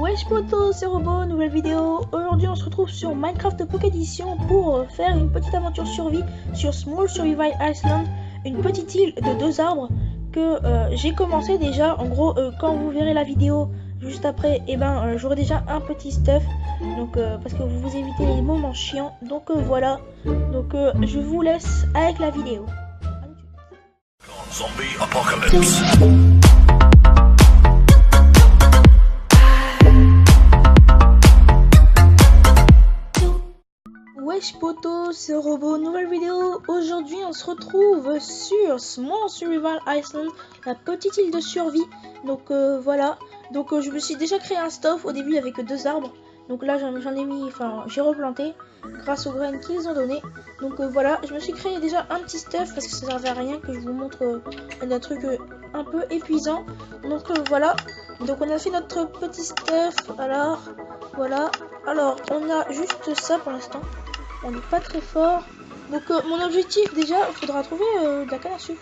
Wesh poto, c'est Robot, nouvelle vidéo. Aujourd'hui on se retrouve sur Minecraft Pocket Edition pour faire une petite aventure survie sur Small Survival Island, une petite île de 2 arbres que j'ai commencé déjà. En gros, quand vous verrez la vidéo juste après, j'aurai déjà un petit stuff, donc parce que vous évitez les moments chiants. Donc voilà, donc je vous laisse avec la vidéo. Zombie apocalypse. Wesh poto, c'est Robot, nouvelle vidéo. Aujourd'hui on se retrouve sur Small Survival Island, la petite île de survie. Donc voilà, donc je me suis déjà créé un stuff au début avec 2 arbres. Donc là j'en ai mis, j'ai replanté grâce aux graines qu'ils ont donné. Donc voilà, je me suis créé déjà un petit stuff parce que ça servait à rien que je vous montre un truc un peu épuisant. Donc voilà, donc on a fait notre petit stuff. Alors voilà, alors on a juste ça pour l'instant. On n'est pas très fort. Donc mon objectif déjà, il faudra trouver de la canne à sucre.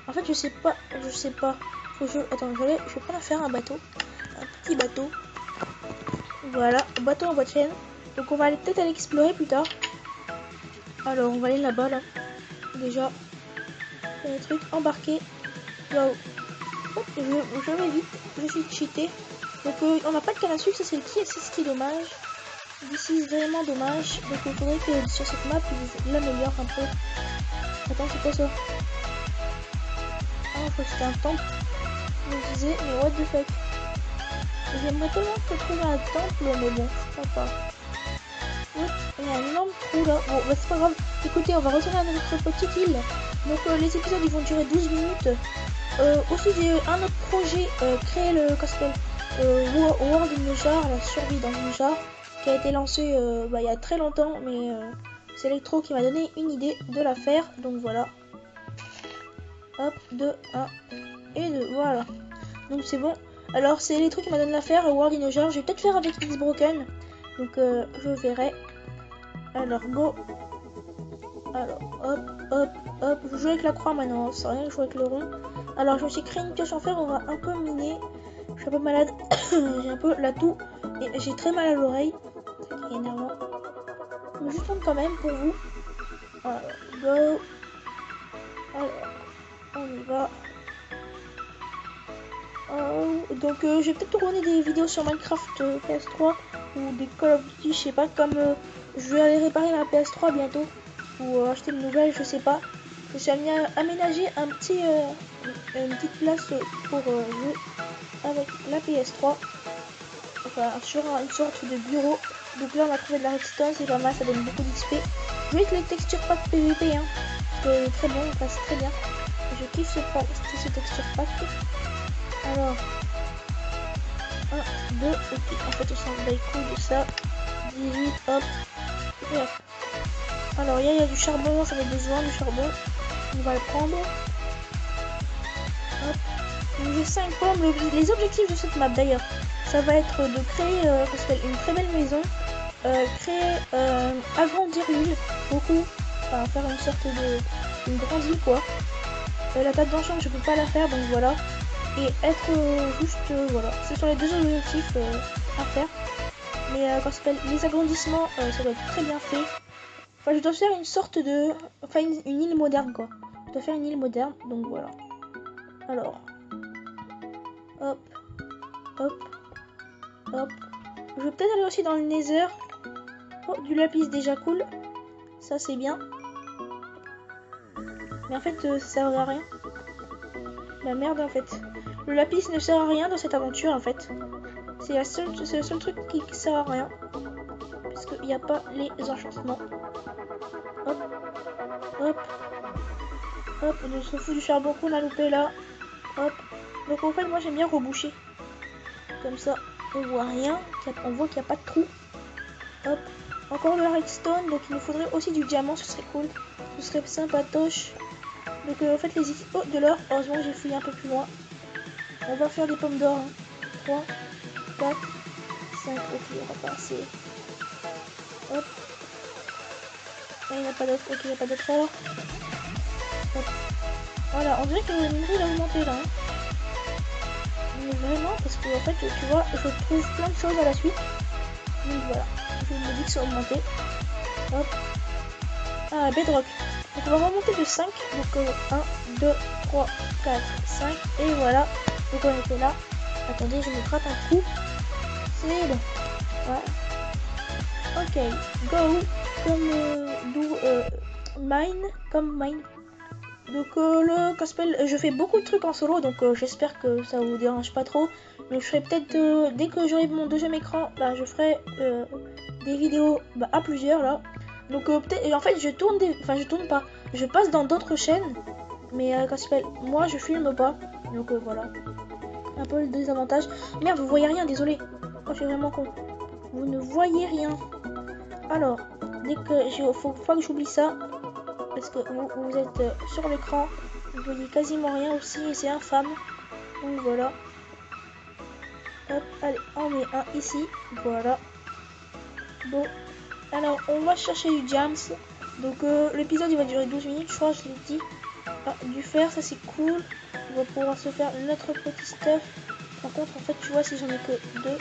En fait je sais pas. Attends, je vais pas la faire un bateau. Un petit bateau. Voilà, bateau en bois de chêne. Donc on va peut-être aller explorer plus tard. Alors on va aller là-bas là. Déjà. Il y a des trucs embarqués. Waouh. Je vais vite. Je suis cheaté. Donc on n'a pas de canne à sucre, ça c'est ce qui est dommage. D'ici c'est vraiment dommage. Donc il faudrait que sur cette map ils l'améliorent un peu. Attends, c'est quoi ça? Ah, je crois que c'était un temple. Je me disais, mais what the fuck. J'aimerais tellement trouver un temple, mais bon, je crois pas. Ouais, il y a un énorme trou là. Bon, bah, c'est pas grave. Écoutez, on va retourner à notre petite île. Donc les épisodes ils vont durer 12 minutes. Aussi j'ai un autre projet, créer le World in the Jar, la survie dans une jarre, qui a été lancé il y a très longtemps, mais c'est Electro qui m'a donné une idée de la faire. Donc voilà. Hop, 2, 1 et 2, voilà. Donc c'est bon. Alors c'est Electro qui m'a donné l'affaire, World in a Jar. Je vais peut-être faire avec X Broken. Donc je verrai. Alors go. Alors hop, hop, hop. Je joue avec la croix maintenant, c'est rien, je joue avec le rond. Alors je me suis créé une pioche en fer, on va un peu miner. Je suis un peu malade, j'ai un peu la toux et j'ai très mal à l'oreille. C'est énervant. Mais je tourne quand même pour vous. Alors go. Alors on y va. Donc je vais peut-être tourner des vidéos sur Minecraft PS3 ou des Call of Duty, je sais pas, comme je vais aller réparer ma PS3 bientôt ou acheter une nouvelle, je sais pas. Je suis aménager une petite place pour jouer avec la PS3, enfin sur une sorte de bureau. Donc là on a trouvé de la redstone, c'est pas mal, ça donne beaucoup d'XP. Je vais avec les textures pack PVP, hein, parce que très bon, on passe très bien. Je kiffe ce texture pack. Alors 1, 2, ok, en fait on s'en bat les couilles de ça. 18, hop, et hop. Alors il y a du charbon, ça va besoin du charbon. On va le prendre. Hop. Donc j'ai 5 pommes. Les objectifs de cette map d'ailleurs, ça va être de créer une très belle maison. Agrandir l'île, beaucoup. Enfin faire une sorte une grande île quoi. La table d'enchant je peux pas la faire, donc voilà. Et être juste voilà, ce sont les deux objectifs à faire. Mais quand ça s'appelle les agrandissements, ça doit être très bien fait. Enfin je dois faire une sorte de, enfin une île moderne quoi. Je dois faire une île moderne, donc voilà. Alors hop, hop, hop. Je vais peut-être aller aussi dans le Nether. Oh, du lapis déjà cool, ça c'est bien. Mais en fait ça sert à rien. La merde en fait. Le lapis ne sert à rien dans cette aventure en fait. C'est le seul truc qui sert à rien. Parce qu'il n'y a pas les enchantements. Hop. Hop. Hop. On se fout du charbon qu'on a loupé là. Hop. Donc en fait moi j'aime bien reboucher. Comme ça on voit rien. On voit qu'il n'y a pas de trou. Hop. Encore le redstone. Donc il nous faudrait aussi du diamant. Ce serait cool. Ce serait sympatoche. Donc en fait les équipes de l'or, heureusement j'ai fouillé un peu plus loin. On va faire des pommes d'or. 3, 4, 5, ok on va pas assez. Hop. Ah, il n'y a pas d'autre, ok il n'y a pas d'autre or. Hop. Voilà, on dirait que le minerai il a augmenté là. Mais vraiment, parce que en fait, tu vois, je trouve plein de choses à la suite. Donc voilà, je me dis que c'est augmenté. Hop. Ah, Bedrock. Donc on va remonter de 5. Donc 1, 2, 3, 4, 5. Et voilà. Donc on était là. Attendez, je me gratte un coup. C'est bon. Voilà. Ok, go. Comme mine. Donc le gospel, je fais beaucoup de trucs en solo, donc j'espère que ça vous dérange pas trop. Donc je ferai peut-être, dès que j'aurai mon deuxième écran, bah, je ferai des vidéos à plusieurs là. Donc peut-être, et en fait je tourne je tourne pas, je passe dans d'autres chaînes, mais gospel, moi je filme pas. Donc voilà, un peu le désavantage. Merde, vous voyez rien, désolé. Oh, je suis vraiment con. Vous ne voyez rien. Alors, dès que faut pas que j'oublie ça. Parce que vous êtes sur l'écran, vous voyez quasiment rien aussi et c'est infâme. Donc voilà. Hop, allez, on met un ici. Voilà. Bon, alors on va chercher du jams. Donc l'épisode il va durer 12 minutes, je crois, je l'ai dit. Ah, du fer, ça c'est cool. On va pouvoir se faire notre petit stuff. Par contre, en fait, tu vois, si j'en ai que 2.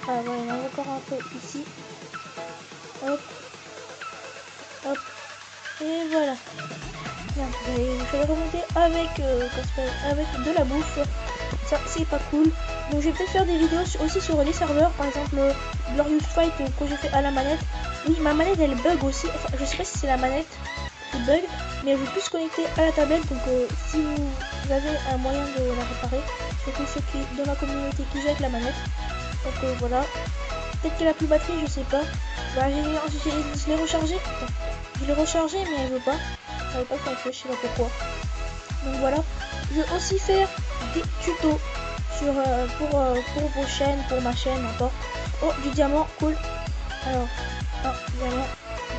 Ah voilà, il y en a encore un peu ici. Hop. Hop. Et voilà. Je vais remonter avec de la bouffe. Ça c'est pas cool. Donc je vais peut-être faire des vidéos aussi sur les serveurs. Par exemple Glorious Fight que j'ai fait à la manette. Oui, ma manette elle bug aussi. Enfin je sais pas si c'est la manette qui bug, mais elle veut plus se connecter à la tablette. Donc si vous avez un moyen de la réparer, surtout ceux qui dans la communauté qui jouent avec la manette. Donc voilà. Peut-être qu'elle a plus de batterie, je sais pas. Bah je l'ai rechargé. Je l'ai rechargé mais elle veut pas. Je savais pas qu'on fait, je sais pas pourquoi. Donc voilà, je vais aussi faire des tutos sur pour vos chaînes, pour ma chaîne encore. Oh, du diamant, cool. Alors, 1 diamant,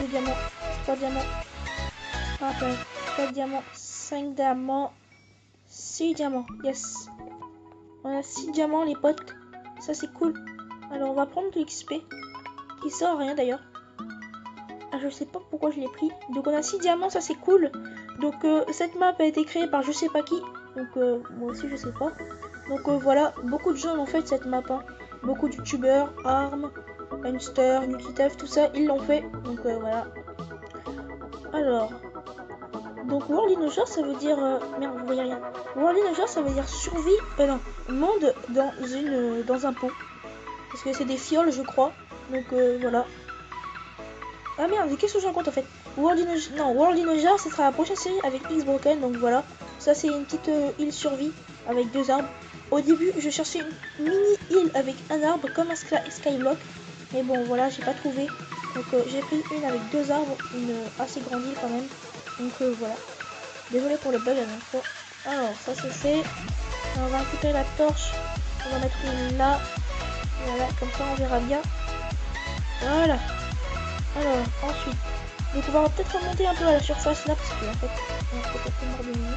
2 diamants, 3 diamants, 4 diamants, 5 diamants, 6 diamants, yes. On a 6 diamants les potes, ça c'est cool. Alors on va prendre de l'XP, qui sort rien d'ailleurs. Ah, je sais pas pourquoi je l'ai pris. Donc on a 6 diamants, ça c'est cool. Donc cette map a été créée par je sais pas qui. Donc moi aussi je sais pas. Donc voilà, beaucoup de gens l'ont fait cette map. Hein. Beaucoup de youtubeurs, Arm, Monster, Nukitef, tout ça, ils l'ont fait. Donc voilà. Alors. Donc World Dinosaur ça veut dire... merde, vous voyez rien. World Dinosaur ça veut dire survie... non, monde dans un pot. Parce que c'est des fioles je crois. Donc voilà. Ah merde, qu'est-ce que j'en compte en fait? World Dinosaur, ce sera la prochaine série avec X-Broken, donc voilà. Ça c'est une petite île survie avec 2 arbres. Au début, je cherchais une mini île avec un arbre comme un skyblock. Mais bon, voilà, j'ai pas trouvé. Donc j'ai pris une avec 2 arbres, une assez grande île quand même. Donc voilà. Désolé pour le bug la dernière fois. Alors, ça c'est fait. On va récupérer la torche. On va mettre une là. Voilà, comme ça on verra bien. Voilà. Alors, ensuite, donc on va peut-être remonter un peu à la surface là, parce que en fait, on est peut-être mort de nuit.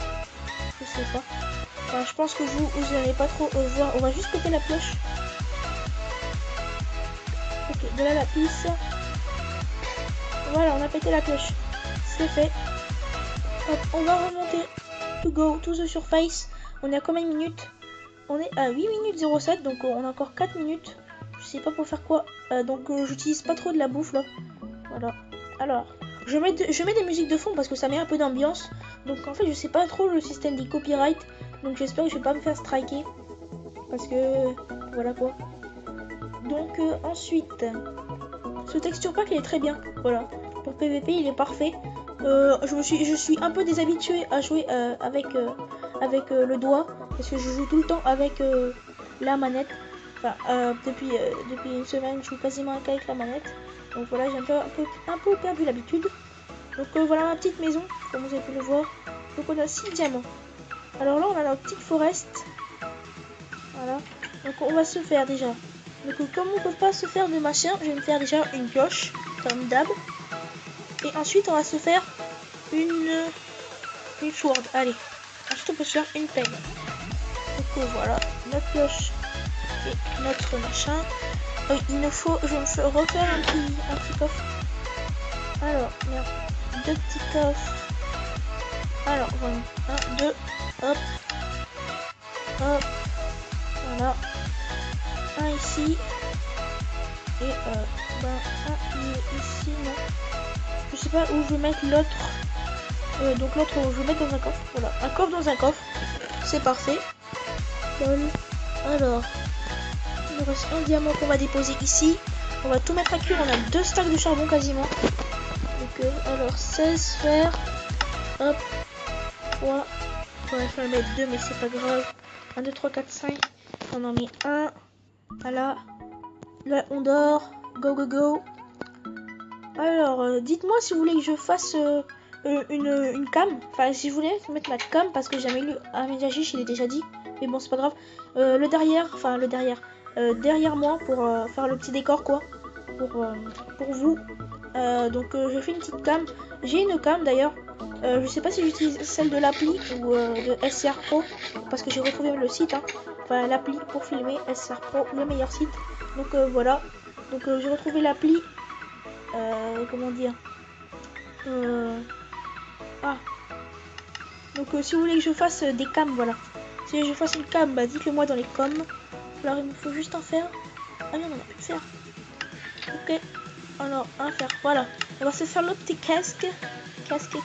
Je sais pas. Enfin, je pense que vous n'allez pas trop voir. On va juste péter la pioche. Ok, de la lapis. Voilà, on a pété la pioche. C'est fait. Hop, on va remonter. To go to the surface. On est à combien de minutes? On est à 8 minutes 07, donc on a encore 4 minutes. Je sais pas pour faire quoi. Donc j'utilise pas trop de la bouffe là. Voilà. Alors, je mets des musiques de fond parce que ça met un peu d'ambiance. Donc en fait, je sais pas trop le système des copyright. Donc j'espère que je vais pas me faire striker. Parce que voilà quoi. Donc ensuite, ce texture pack il est très bien. Voilà. Pour PVP, il est parfait. Je suis un peu déshabitué à jouer avec le doigt parce que je joue tout le temps avec la manette. Enfin, depuis une semaine, je joue quasiment qu'avec la manette. Donc voilà, j'ai un peu perdu l'habitude. Donc voilà ma petite maison, comme vous avez pu le voir. Donc on a 6 diamants. Alors là, on a notre petite forest. Voilà. Donc on va se faire déjà. Donc comme on peut pas se faire de machin, je vais me faire déjà une pioche, comme d'hab. Et ensuite, on va se faire une sword. Allez. Ensuite, on peut se faire une pelle. Donc voilà, notre pioche et notre machin. Il nous faut, je me fais refaire un petit coffre. Alors, merde, 2 petits coffres. Alors, voilà, 1, 2, hop, hop, Voilà. Un ici. Et un il est ici, non. Je sais pas où je vais mettre l'autre. Donc l'autre, je vais mettre dans un coffre. Voilà, un coffre dans un coffre. C'est parfait. Bon. Alors, il nous reste un diamant qu'on va déposer ici. On va tout mettre à cuire. On a 2 stacks de charbon quasiment. Donc, alors 16 fer. Hop. 3. On va faire mettre 2, mais c'est pas grave. 1, 2, 3, 4, 5. On en met 1. Voilà. Là, on dort. Go, go, go. Alors, dites-moi si vous voulez que je fasse une cam. Enfin, si vous voulez mettre ma cam, parce que jamais lu Amédiagich, il est déjà dit. Mais bon, c'est pas grave. Le derrière, enfin, le derrière. Derrière moi pour faire le petit décor, quoi. Pour vous. Donc, je fais une petite cam. J'ai une cam d'ailleurs. Je sais pas si j'utilise celle de l'appli ou de SCR Pro. Parce que j'ai retrouvé le site. Hein. Enfin, l'appli pour filmer. SCR Pro, le meilleur site. Donc, voilà. Donc, j'ai retrouvé l'appli. Comment dire donc si vous voulez que je fasse des cams, voilà. Si je fasse une cam, bah dites-le moi dans les coms. Alors il me faut juste un fer. Ah non, on a plus de fer. Ok. Alors un fer, voilà. On va se faire le petit casque. Casque.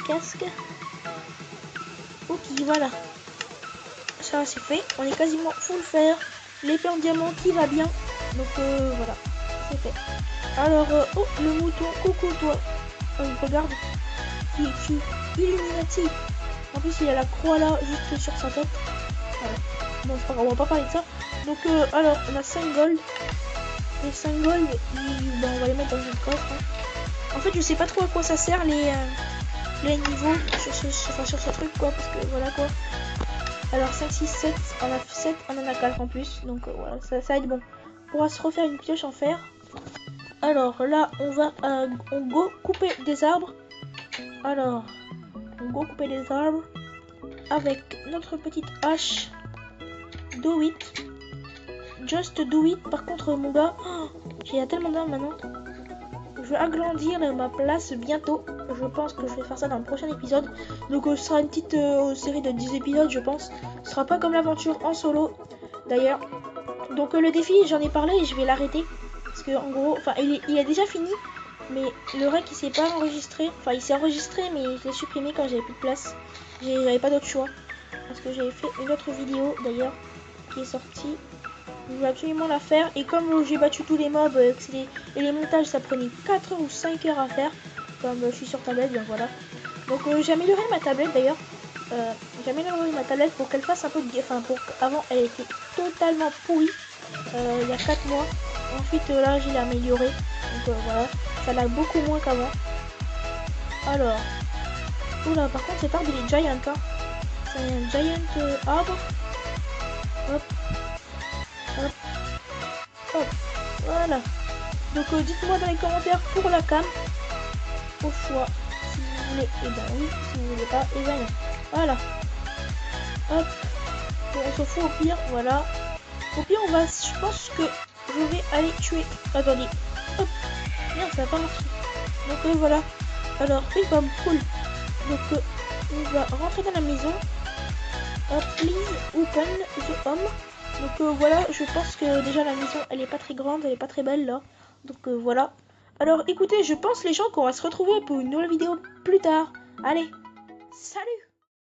Ok, voilà. Ça c'est fait. On est quasiment full fer. L'épée en diamant qui va bien. Donc voilà. C'est fait. Alors, oh, le mouton, coucou toi. Regarde. Qui es-tu? Illuminati. En plus, il a la croix là, juste sur sa tête. Voilà. Bon, c'est pas grave, on va pas parler de ça. Donc, alors, on a 5 gold. Les 5 gold, ben, on va les mettre dans une coffre. Hein. En fait, je sais pas trop à quoi ça sert les niveaux sur ce truc, quoi. Parce que voilà, quoi. Alors, 5, 6, 7. On a 7, on en a 4 en plus. Donc, voilà, ça va être bon. On pourra se refaire une pioche en fer. Alors là, on va go couper des arbres. Alors, on go couper des arbres avec notre petite hache. Do it. Just do it. Par contre, mon gars, j'ai tellement d'arbres maintenant. Je vais agrandir ma place bientôt. Je pense que je vais faire ça dans le prochain épisode. Donc, ce sera une petite série de 10 épisodes, je pense. Ce sera pas comme l'aventure en solo, d'ailleurs. Donc, le défi, j'en ai parlé et je vais l'arrêter. Parce que en gros, enfin il est déjà fini, mais le rec il s'est pas enregistré. Enfin il s'est enregistré mais je l'ai supprimé quand j'avais plus de place. J'avais pas d'autre choix. Parce que j'avais fait une autre vidéo d'ailleurs qui est sortie. Je voulais absolument la faire. Et comme j'ai battu tous les mobs et les montages ça prenait 4 ou 5 heures à faire. Comme je suis sur tablette, bien voilà. Donc j'ai amélioré ma tablette d'ailleurs. J'ai amélioré ma tablette pour qu'elle fasse un peu de... Enfin avant elle était totalement pourrie. Il y a 4 mois. Ensuite là je l'ai amélioré. Donc voilà. Ça l'a beaucoup moins qu'avant. Alors. Oula, par contre cet arbre il est giant. Hein. C'est un giant arbre. Hop. Hop. Hop. Voilà. Donc dites-moi dans les commentaires pour la cam. Au choix. Si vous voulez, et ben oui. Si vous voulez pas, et ben non. Voilà. Hop. Bon, on s'en fout au pire. Voilà. Au pire on va. Je pense que je vais aller tuer. Attendez. Hop. Merde, ça va pas marcher. Donc voilà. Alors, comme cool. Donc on va rentrer dans la maison. Hop, please open the home. Donc voilà, je pense que déjà la maison elle est pas très grande, elle est pas très belle là. Donc voilà. Alors écoutez, je pense les gens qu'on va se retrouver pour une nouvelle vidéo plus tard. Allez, salut!